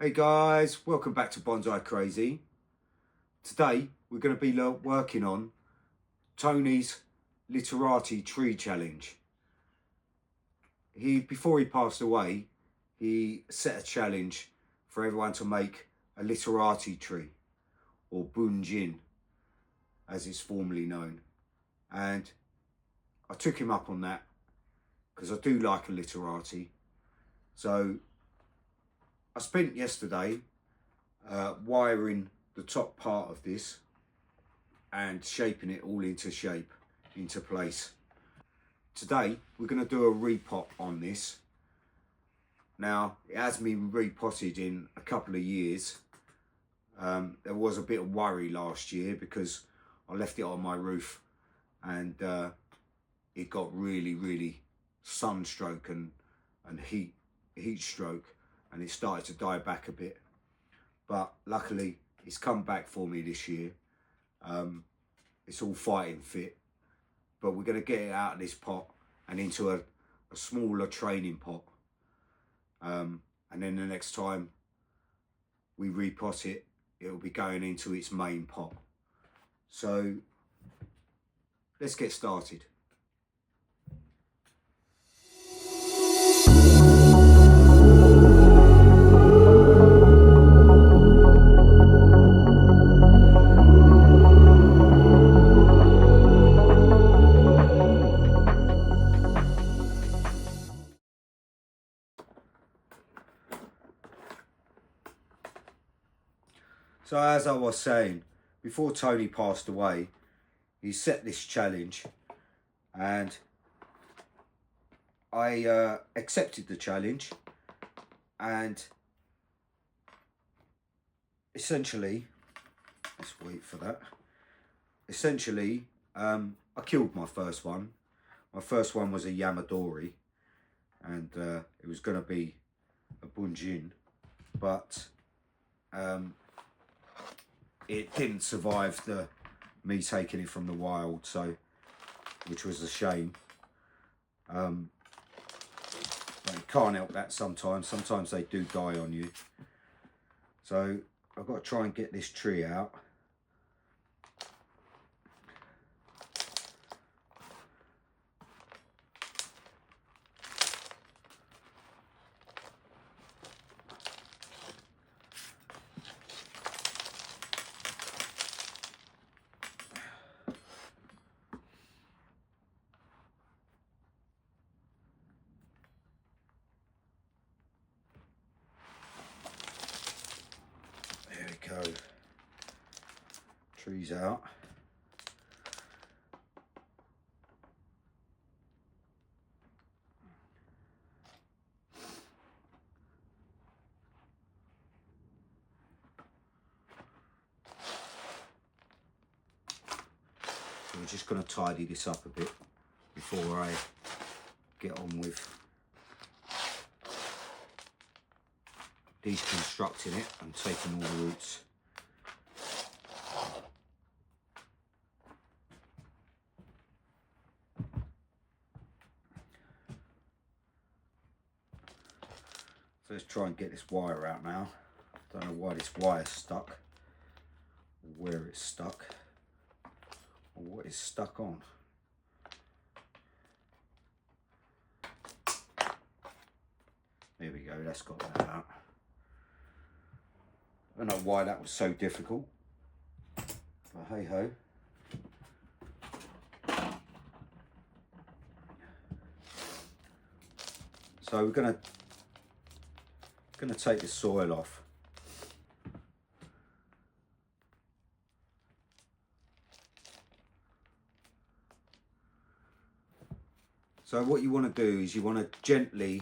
Hey guys, welcome back to Bonsai Crazy. Today we're going to be working on Tony's Literati Tree Challenge. Before he passed away, he set a challenge for everyone to make a literati tree, or bunjin as it's formerly known. And I took him up on that because I do like a literati. So I spent yesterday wiring the top part of this and shaping it all into place. Today we're going to do a repot on this. Now it has been repotted in a couple of years. There was a bit of worry last year because I left it on my roof and it got really sunstroke and heat stroke, and it started to die back a bit. But luckily it's come back for me this year. It's all fighting fit, but we're going to get it out of this pot and into a smaller training pot, and then the next time we repot it, it'll be going into its main pot. So let's get started. So as I was saying, before Tony passed away, he set this challenge and I accepted the challenge, and essentially, let's wait for that. Essentially, I killed my first one. My first one was a Yamadori, and it was going to be a bunjin, but it didn't survive me taking it from the wild, so which was a shame. But you can't help that sometimes. Sometimes they do die on you. So I've got to try and get this tree out. There we go. Tree's out. So we're just going to tidy this up a bit before I get on with deconstructing it and taking all the roots. So let's try and get this wire out now. Don't know why this wire's stuck, or where it's stuck, or what it's stuck on. There we go, that's got that out. I don't know why that was so difficult, but hey ho. So we're gonna take the soil off. So what you want to do is you want to gently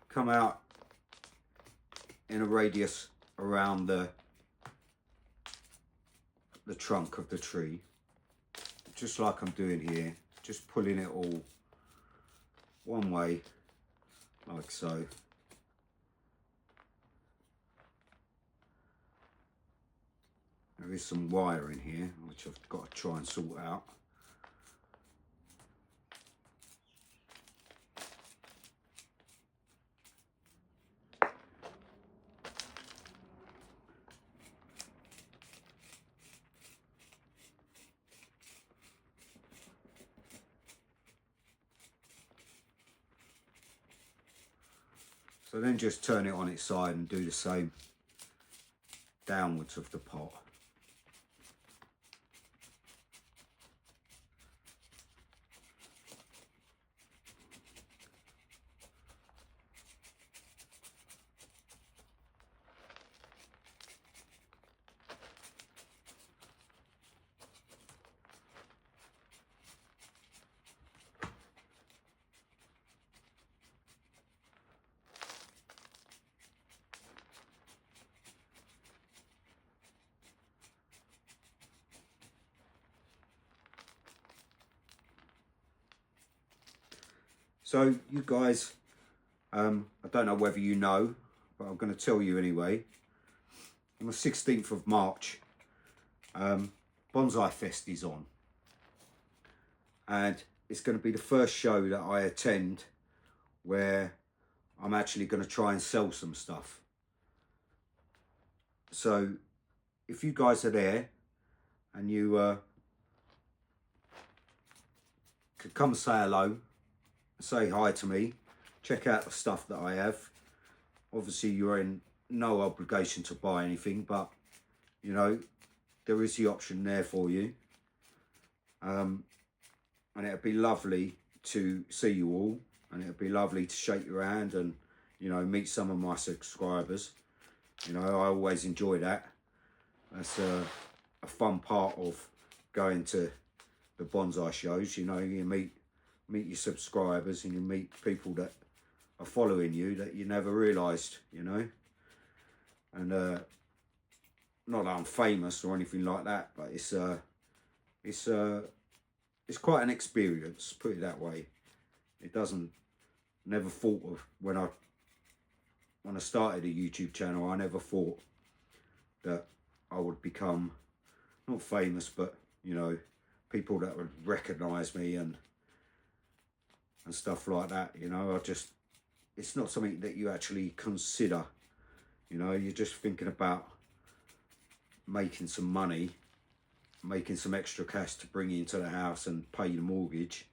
come out in a radius around the trunk of the tree, just like I'm doing here, just pulling it all one way, like so. There is some wire in here which I've got to try and sort out. So then just turn it on its side and do the same downwards of the pot. So you guys, I don't know whether you know, but I'm going to tell you anyway. On the 16th of March, Bonsai Fest is on. And it's going to be the first show that I attend where I'm actually going to try and sell some stuff. So if you guys are there and you could come say hello, say hi to me, check out the stuff that I have. Obviously you're in no obligation to buy anything, but you know, there is the option there for you. And it'd be lovely to see you all, and it'd be lovely to shake your hand and, you know, meet some of my subscribers. You know, I always enjoy that. That's a fun part of going to the bonsai shows. You know, you meet your subscribers and you meet people that are following you that you never realised, you know. And not that I'm famous or anything like that, but it's quite an experience, put it that way. It doesn't, never thought of when I started a YouTube channel, I never thought that I would become, not famous, but you know, people that would recognise me and stuff like that. You know, it's not something that you actually consider. You know, you're just thinking about making some money, making some extra cash to bring into the house and pay the mortgage,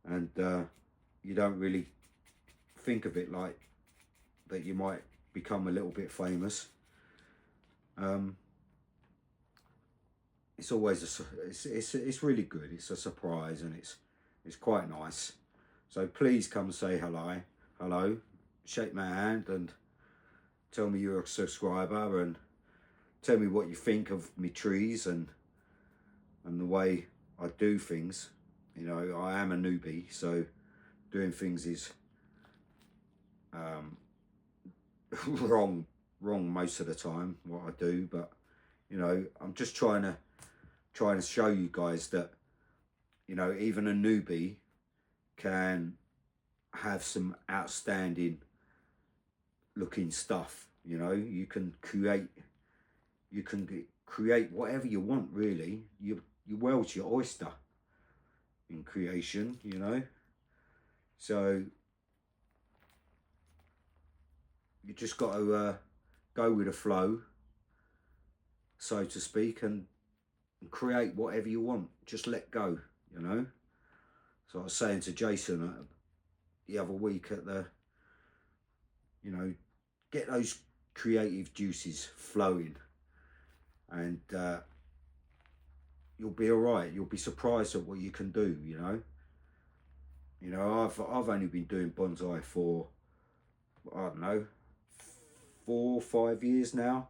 and you don't really think of it like that you might become a little bit famous. It's always it's really good. It's a surprise, and it's quite nice. So please come say hello, shake my hand and tell me you're a subscriber, and tell me what you think of me trees and the way I do things. You know, I am a newbie, so doing things is wrong most of the time, what I do. But you know, I'm just trying to show you guys that, you know, even a newbie can have some outstanding looking stuff. You know, you can create whatever you want, really. Your world's your oyster in creation, you know. So you just got to go with the flow, so to speak, and create whatever you want. Just let go, you know. So I was saying to Jason the other week at the, you know, get those creative juices flowing, and you'll be all right. You'll be surprised at what you can do, you know. You know, I've only been doing bonsai for, I don't know, 4 or 5 years now.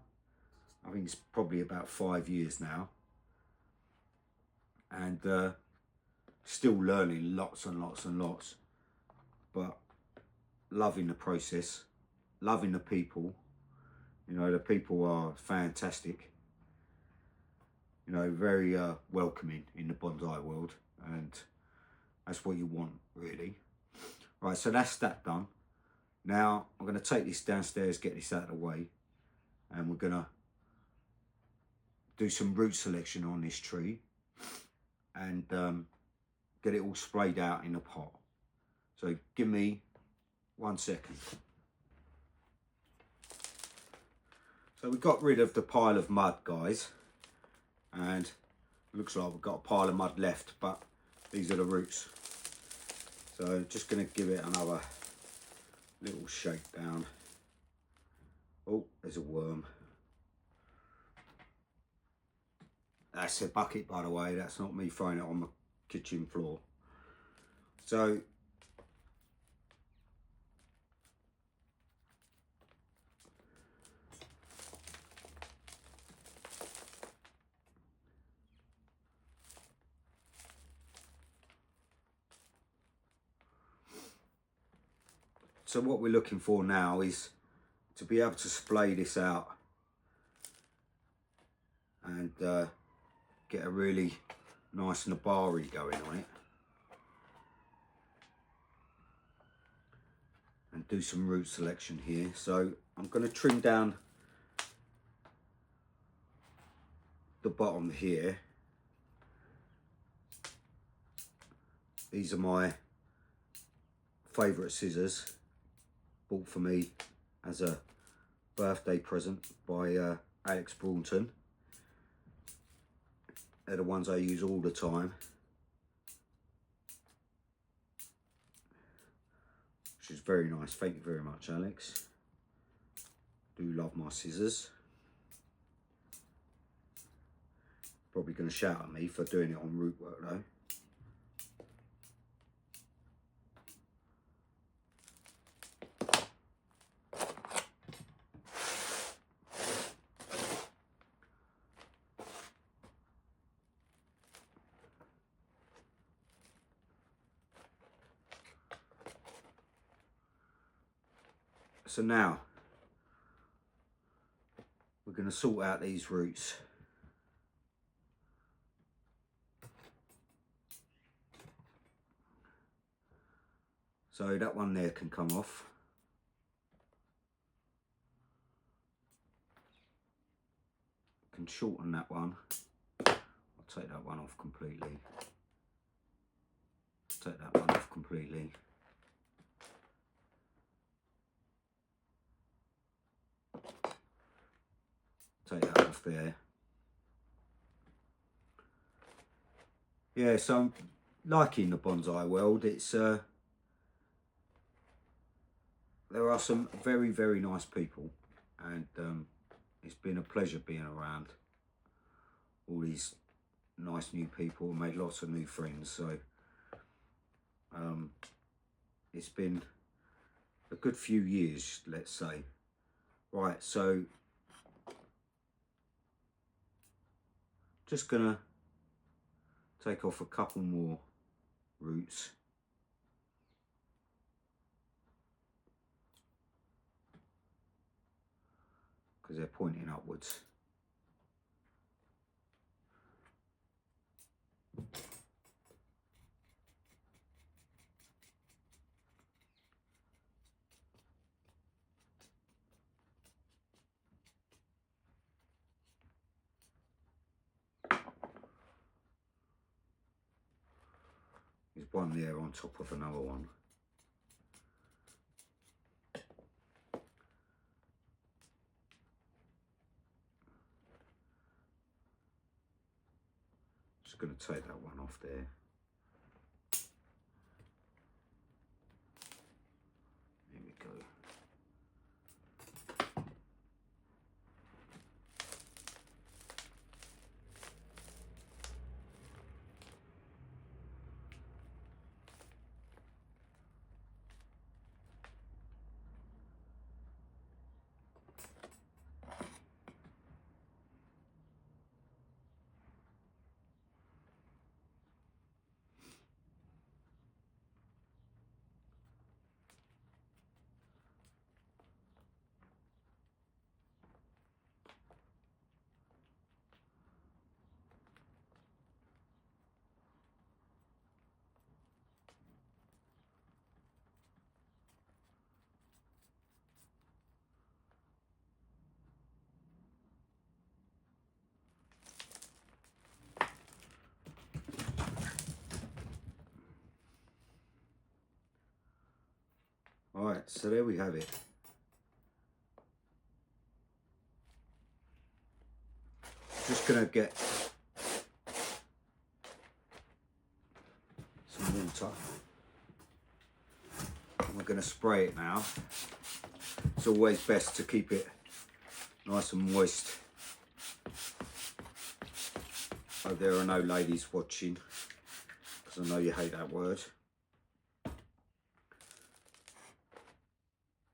I think it's probably about 5 years now, and still learning lots and lots and lots, but loving the process, loving the people. You know, the people are fantastic. You know, very welcoming in the bonsai world, and that's what you want, really. Right, so that's that done. Now I'm going to take this downstairs, get this out of the way, and we're going to do some root selection on this tree and get it all sprayed out in a pot. So give me 1 second. So we got rid of the pile of mud, guys, and it looks like we've got a pile of mud left, but these are the roots. So just going to give it another little shakedown. Oh, there's a worm. That's a bucket, by the way. That's not me throwing it on the kitchen floor. So what we're looking for now is to be able to splay this out and get a really nice nabari going on it, and do some root selection here. So I'm going to trim down the bottom here. These are my favourite scissors, bought for me as a birthday present by Alex Braunton. They're the ones I use all the time, which is very nice. Thank you very much, Alex. Do love my scissors. Probably going to shout at me for doing it on root work though. So now we're going to sort out these roots. So that one there can come off. Can shorten that one. I'll take that one off completely. Take that one off completely. Take that off there. Yeah, so I'm liking the bonsai world. It's there are some very, very nice people, and it's been a pleasure being around all these nice new people and made lots of new friends. So it's been a good few years, let's say. Right, so just gonna take off a couple more roots. Because they're pointing upwards. There's one there on top of another one. Just going to take that one off there. There we go. Alright, so there we have it. Just going to get some water on my going to spray it now. It's always best to keep it nice and moist. Hope there are no ladies watching, because I know you hate that word.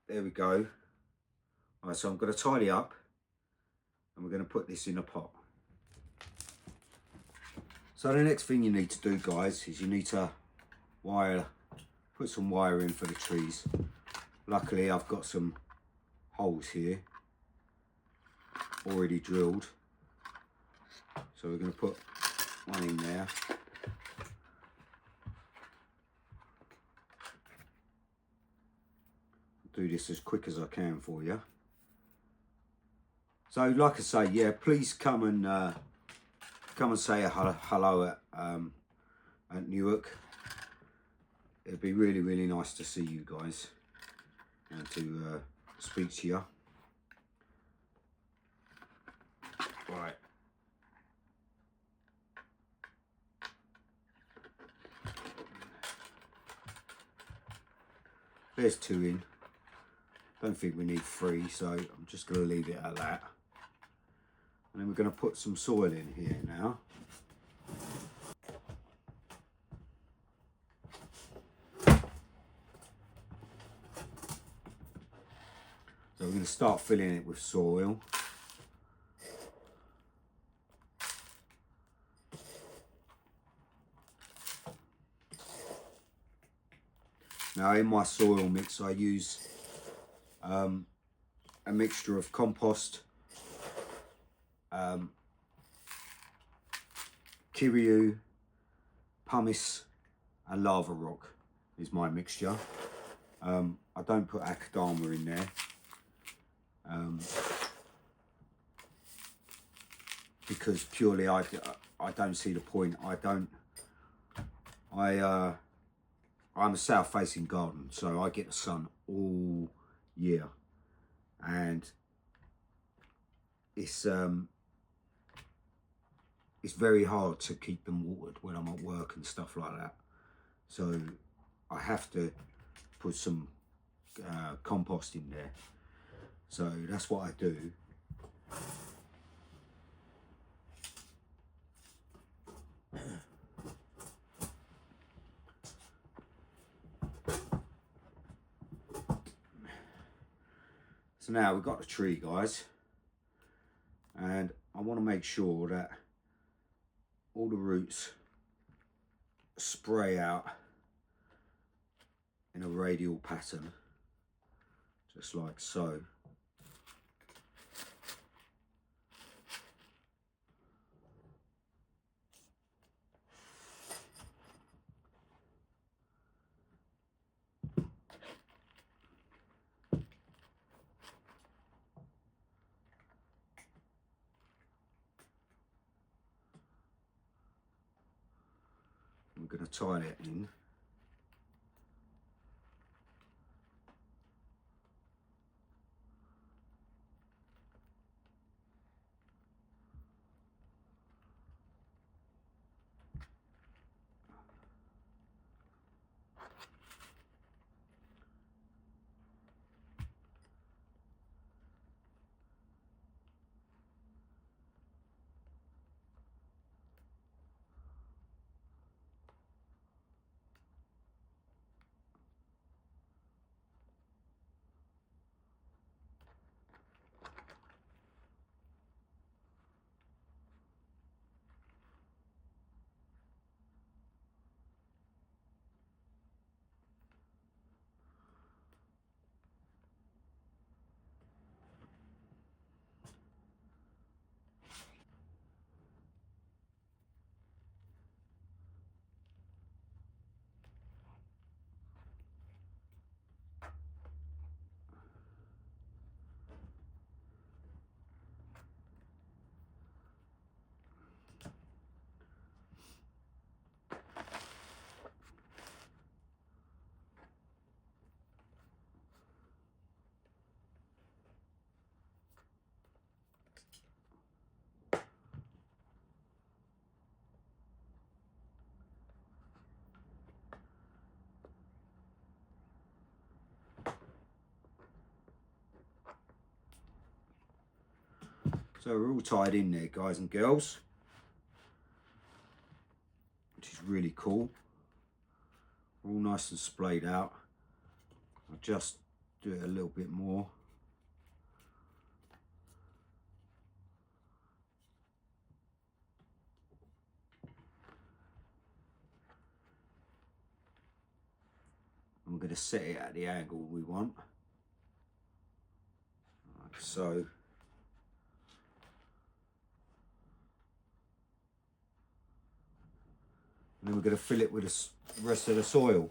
There we go. Right, so I'm going to tidy up and we're going to put this in a pot. So the next thing you need to do, guys, is you need to put some wire in for the trees. Luckily I've got some holes here already drilled, so we're going to put one in there. Do this as quick as I can for you. So like I say, yeah, please come and say hello at Newark. It'd be really, really nice to see you guys and to speak to you. Right. There's 2 in. Don't think we need 3, so I'm just going to leave it at that. And then we're going to put some soil in here now. So we're going to start filling it with soil. Now in my soil mix I use a mixture of compost, Kiryu, pumice and lava rock is my mixture. I don't put akadama in there because purely I don't see the point. I'm a south facing garden, so I get the sun all year, and it's very hard to keep them watered when I'm at work and stuff like that. So I have to put some compost in there. So that's what I do. So now we've got the tree, guys, and I want to make sure that all the roots spray out in a radial pattern, just like so. I'm going to tie it in. So we're all tied in there, guys and girls, which is really cool. All nice and splayed out. I'll just do it a little bit more. I'm going to set it at the angle we want. Like so. And then we're going to fill it with the rest of the soil.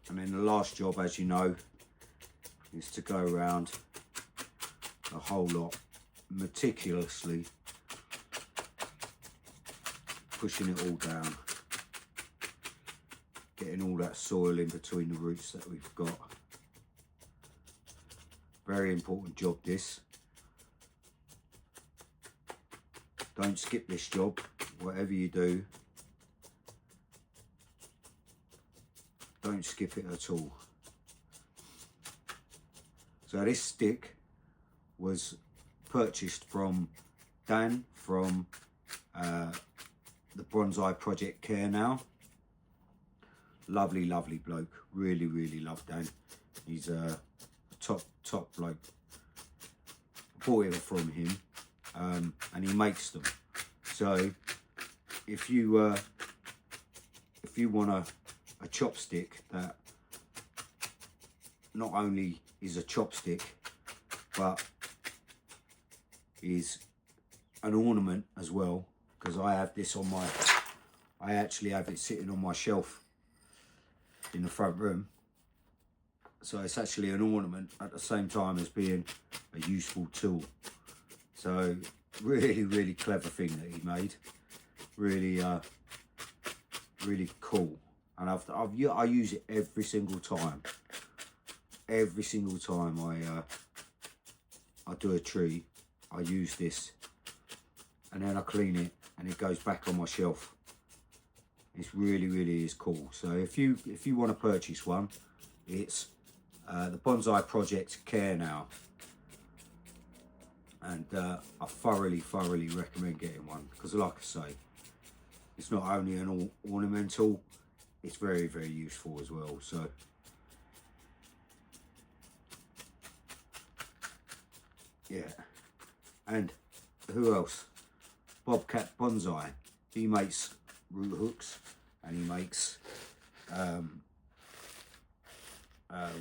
And then the last job, as you know, is to go around the whole lot meticulously, pushing it all down, getting all that soil in between the roots that we've got. Very important job, this. Don't skip this job, whatever you do. Don't skip it at all. So this stick was purchased from Dan from the Bonsai Project Care Now. Lovely, lovely bloke. Really, really love Dan. He's a top bloke. Bought it from him, and he makes them. So if you want a chopstick that not only is a chopstick but is an ornament as well, because I have this on my, I actually have it sitting on my shelf in the front room, so it's actually an ornament at the same time as being a useful tool. So really, really clever thing that he made. Really really cool. And I use it every single time. Every single time I do a tree, I use this, and then I clean it, and it goes back on my shelf. It's really, really is cool. So if you want to purchase one, it's the Bonsai Project Care Now, and I thoroughly recommend getting one, because like I say, it's not only an ornamental, it's very, very useful as well. So yeah. And who else? Bobcat Bonsai. He makes root hooks, and he makes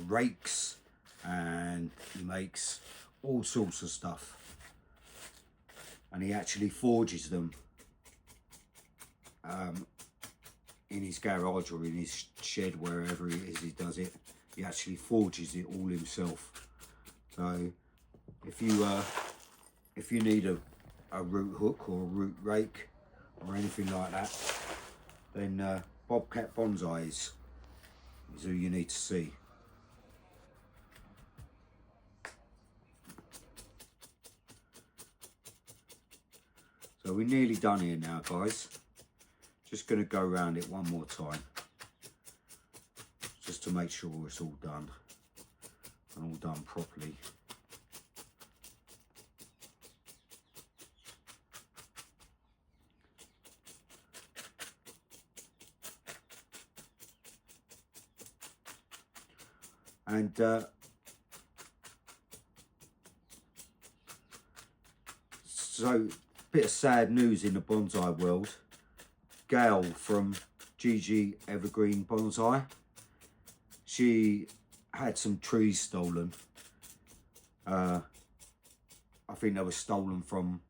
rakes, and he makes all sorts of stuff, and he actually forges them in his garage or in his shed, wherever it is he does it. He actually forges it all himself. So if you need a root hook or a root rake or anything like that, then Bobcat Bonsai is who you need to see. So we're nearly done here now, guys. Just going to go around it one more time, just to make sure it's all done and all done properly. And so, bit of sad news in the bonsai world. Gail from GG Evergreen Bonsai, she had some trees stolen. I think they were stolen from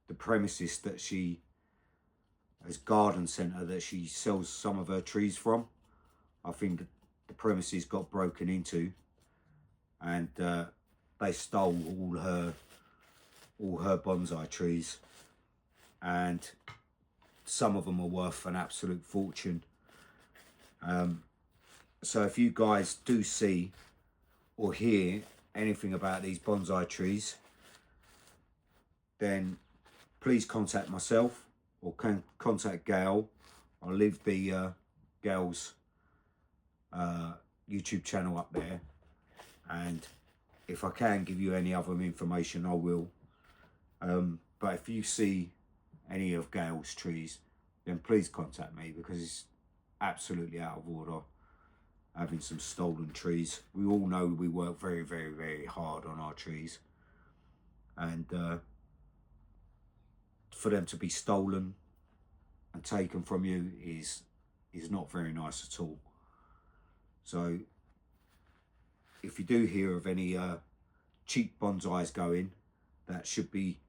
the premises that she, as garden centre that she sells some of her trees from. I think the premises got broken into, and they stole all her bonsai trees, and some of them are worth an absolute fortune. So if you guys do see or hear anything about these bonsai trees, then please contact myself or can contact Gail. I'll leave the Gail's YouTube channel up there, and if I can give you any other information, I will. But if you see any of Gail's trees, then please contact me, because it's absolutely out of order having some stolen trees. We all know we work very, very, very hard on our trees, and for them to be stolen and taken from you is not very nice at all. So if you do hear of any cheap bonsais going that should be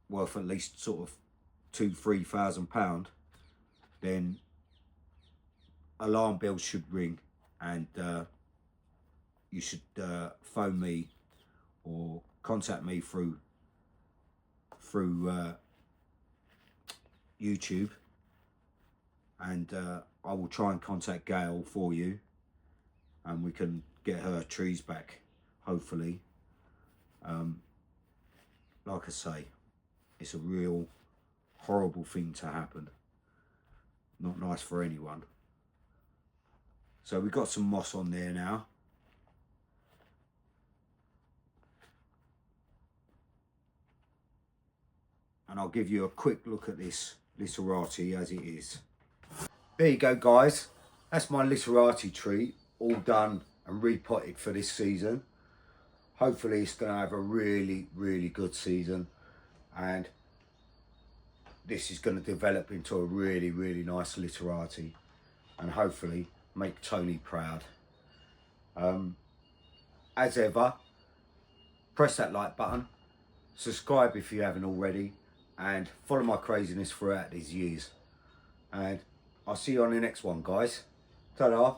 worth at least sort of £2,000-3,000, then alarm bells should ring, and you should phone me or contact me through YouTube, and I will try and contact Gail for you, and we can get her trees back, hopefully. Like I say, it's a real horrible thing to happen. Not nice for anyone. So we've got some moss on there now. And I'll give you a quick look at this literati as it is. There you go, guys. That's my literati tree, all done and repotted for this season. Hopefully it's going to have a really, really good season, and this is going to develop into a really, really nice literati, and hopefully make Tony proud. As ever, press that like button, subscribe if you haven't already, and follow my craziness throughout these years. And I'll see you on the next one, guys. Ta-da.